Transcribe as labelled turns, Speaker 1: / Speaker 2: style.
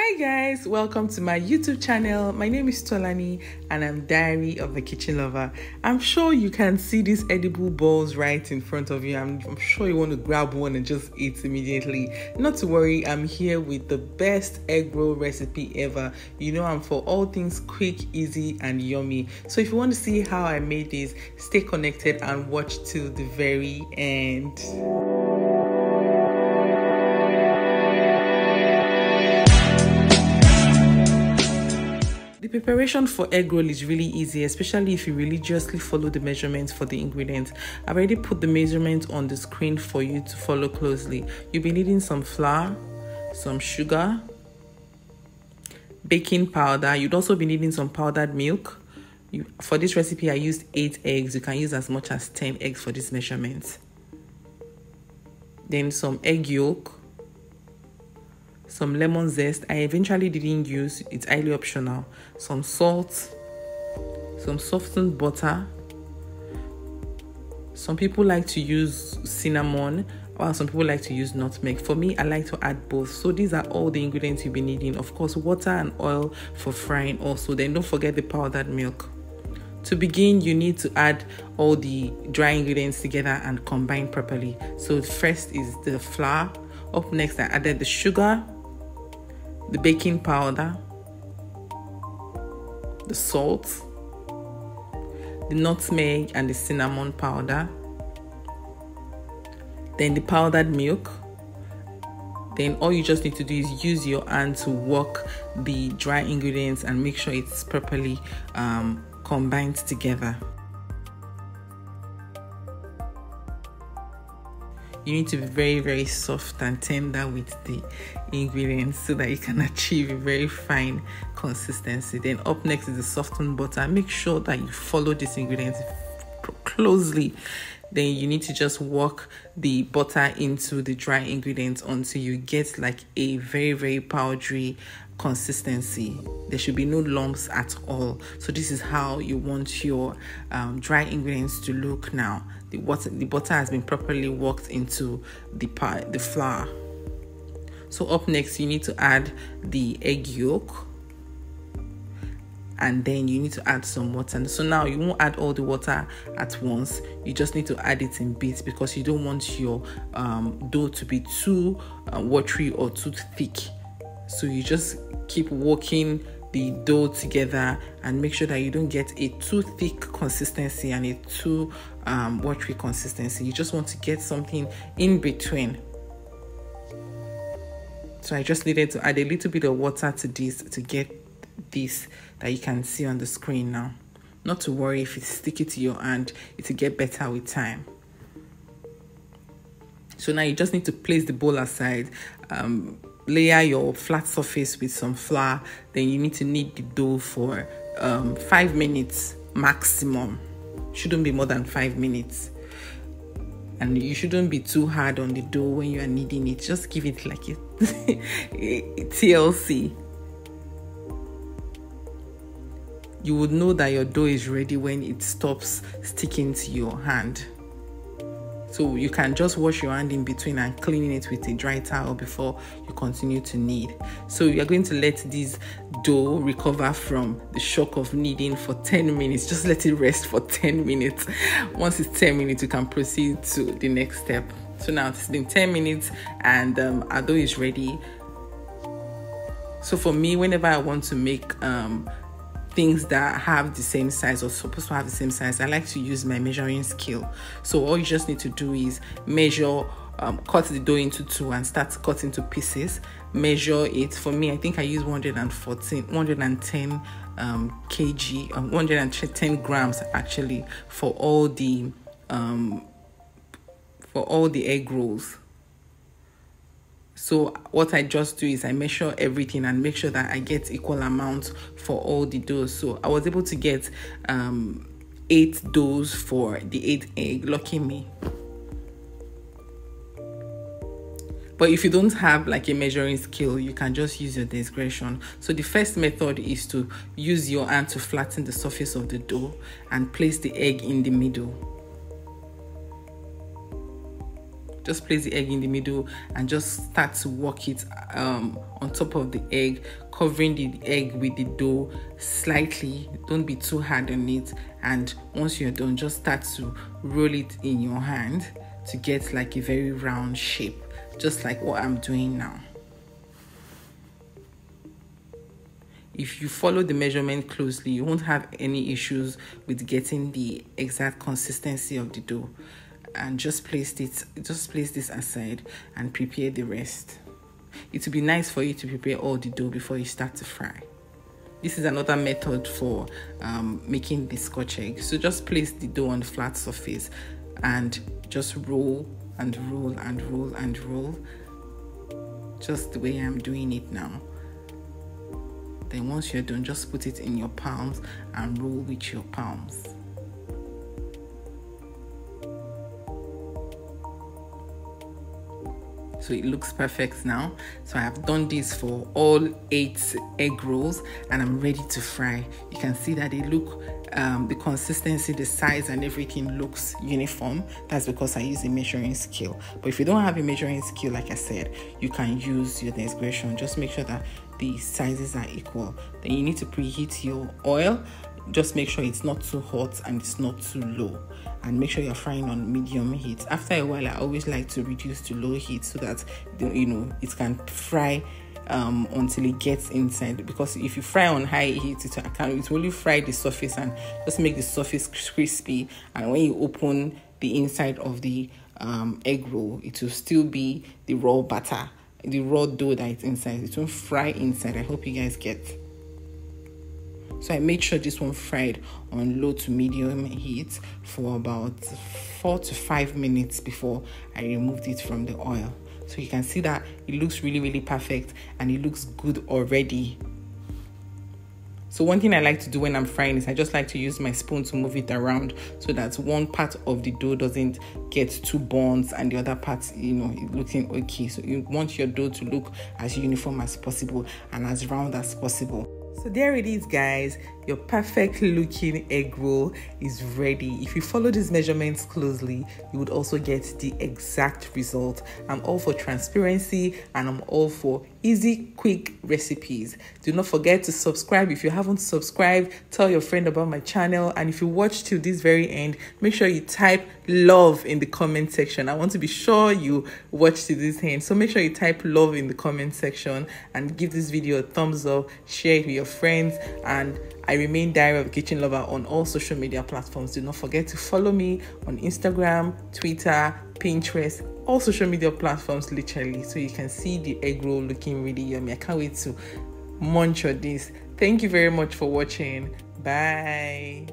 Speaker 1: Hi guys, welcome to my YouTube channel. My name is Tolani and I'm Diary of a Kitchen Lover. I'm sure you can see these edible balls right in front of you. I'm sure you want to grab one and just eat immediately. Not to worry, I'm here with the best egg roll recipe ever. You know I'm for all things quick, easy and yummy. So if you want to see how I made this, stay connected and watch till the very end. The preparation for egg roll is really easy, especially if you religiously follow the measurements for the ingredients. I've already put the measurements on the screen for you to follow closely. You'll be needing some flour, some sugar, baking powder. You'd also be needing some powdered milk. For this recipe, I used 8 eggs. You can use as much as 10 eggs for this measurement. Then some egg yolk, some lemon zest. I eventually didn't use, it's highly optional. Some salt, some softened butter. Some people like to use cinnamon, while some people like to use nutmeg. For me, I like to add both. So these are all the ingredients you'll be needing. Of course, water and oil for frying also. Then don't forget the powdered milk. To begin, you need to add all the dry ingredients together and combine properly. So first is the flour. Up next, I added the sugar, the baking powder, the salt, the nutmeg and the cinnamon powder, then the powdered milk. Then all you just need to do is use your hand to work the dry ingredients and make sure it's properly combined together. You need to be very, very soft and tender with the ingredients so that you can achieve a very fine consistency. Then up next is the softened butter. Make sure that you follow these ingredients closely. Then you need to just work the butter into the dry ingredients until you get like a very, very powdery consistency. There should be no lumps at all. So this is how you want your dry ingredients to look now. The butter has been properly worked into the flour. So up next, you need to add the egg yolk, and then you need to add some water. So now you won't add all the water at once. You just need to add it in bits because you don't want your dough to be too watery or too thick. So you just keep working the dough together and make sure that you don't get a too thick consistency and a too watery consistency. You just want to get something in between. So I just needed to add a little bit of water to this to get this that you can see on the screen now. Not to worry if it's sticky to your hand, it will get better with time. So now you just need to place the bowl aside. Layer your flat surface with some flour. Then you need to knead the dough for 5 minutes maximum. Shouldn't be more than 5 minutes. And you shouldn't be too hard on the dough when you are kneading it. Just give it like a TLC. You would know that your dough is ready when it stops sticking to your hand. So you can just wash your hand in between and clean it with a dry towel before you continue to knead. So you're going to let this dough recover from the shock of kneading for 10 minutes. Just let it rest for 10 minutes. Once it's 10 minutes, you can proceed to the next step. So now it's been 10 minutes and our dough is ready. So for me, whenever I want to make things that have the same size or supposed to have the same size, I like to use my measuring scale. So all you just need to do is measure, cut the dough into 2 and start cutting to pieces. Measure it. For me, I think I use 110 kg, 110 grams actually for all the egg rolls. So what I just do is I measure everything and make sure that I get equal amount for all the doughs. So I was able to get 8 doughs for the 8 egg. Lucky me. But if you don't have like a measuring scale, you can just use your discretion. So the first method is to use your hand to flatten the surface of the dough and place the egg in the middle. Just place the egg in the middle and just start to work it on top of the egg, covering the egg with the dough slightly. Don't be too hard on it. And once you're done, just start to roll it in your hand to get like a very round shape, just like what I'm doing now. If you follow the measurement closely, you won't have any issues with getting the exact consistency of the dough. And just place this aside and prepare the rest. It will be nice for you to prepare all the dough before you start to fry. This is another method for making the Scotch egg. So just place the dough on the flat surface and just roll and roll and roll and roll, just the way I'm doing it now. Then once you're done, just put it in your palms and roll with your palms. So it looks perfect now. So I have done this for all 8 egg rolls and I'm ready to fry. You can see that they look, the consistency, the size and everything looks uniform. That's because I use a measuring scale. But if you don't have a measuring scale, like I said, you can use your discretion. Just make sure that the sizes are equal. Then you need to preheat your oil. Just make sure it's not too hot and it's not too low, and make sure you're frying on medium heat. After a while, I always like to reduce to low heat so that it can fry until it gets inside, because if you fry on high heat, it will only fry the surface and just make the surface crispy, and when you open the inside of the egg roll, it will still be the raw batter, the raw dough that is inside. It won't fry inside. I hope you guys get. So I made sure this one fried on low to medium heat for about 4 to 5 minutes before I removed it from the oil. So you can see that it looks really, really perfect and it looks good already. So one thing I like to do when I'm frying is I just like to use my spoon to move it around so that one part of the dough doesn't get too burnt and the other part, looking okay. So you want your dough to look as uniform as possible and as round as possible. So there it is, guys. Your perfect looking egg roll is ready. If you follow these measurements closely, you would also get the exact result. I'm all for transparency and I'm all for easy, quick recipes. Do not forget to subscribe. If you haven't subscribed, tell your friend about my channel. And if you watch till this very end, make sure you type love in the comment section. I want to be sure you watch to this end. So make sure you type love in the comment section and give this video a thumbs up, share it with your friends, and I remain Diary of a Kitchen Lover on all social media platforms. Do not forget to follow me on Instagram, Twitter, Pinterest, all social media platforms literally, so you can see the egg roll looking really yummy. I can't wait to munch on this. Thank you very much for watching. Bye.